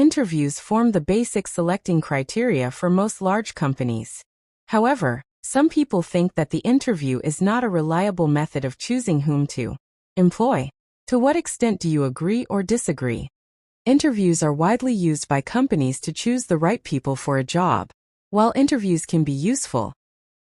interviews form the basic selecting criteria for most large companies. However, some people think that the interview is not a reliable method of choosing whom to employ. To what extent do you agree or disagree? Interviews are widely used by companies to choose the right people for a job. While interviews can be useful,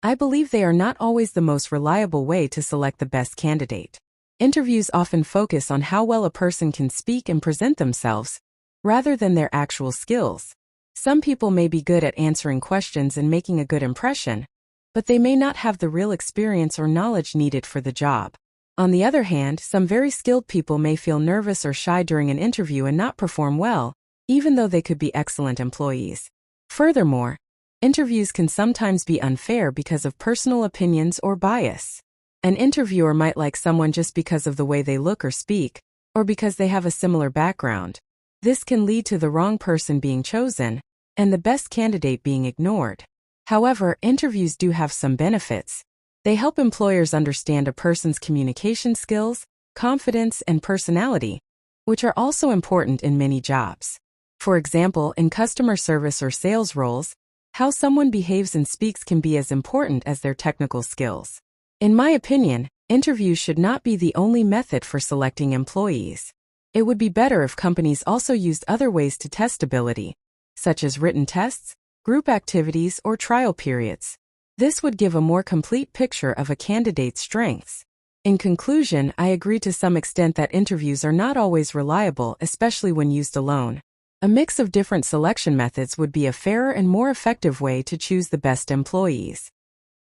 I believe they are not always the most reliable way to select the best candidate. Interviews often focus on how well a person can speak and present themselves, rather than their actual skills. Some people may be good at answering questions and making a good impression, but they may not have the real experience or knowledge needed for the job. On the other hand, some very skilled people may feel nervous or shy during an interview and not perform well, even though they could be excellent employees. Furthermore, interviews can sometimes be unfair because of personal opinions or bias. An interviewer might like someone just because of the way they look or speak, or because they have a similar background. This can lead to the wrong person being chosen, and the best candidate being ignored. However, interviews do have some benefits. They help employers understand a person's communication skills, confidence, and personality, which are also important in many jobs. For example, in customer service or sales roles, how someone behaves and speaks can be as important as their technical skills. In my opinion, interviews should not be the only method for selecting employees. It would be better if companies also used other ways to test ability, such as written tests, group activities, or trial periods. This would give a more complete picture of a candidate's strengths. In conclusion, I agree to some extent that interviews are not always reliable, especially when used alone. A mix of different selection methods would be a fairer and more effective way to choose the best employees.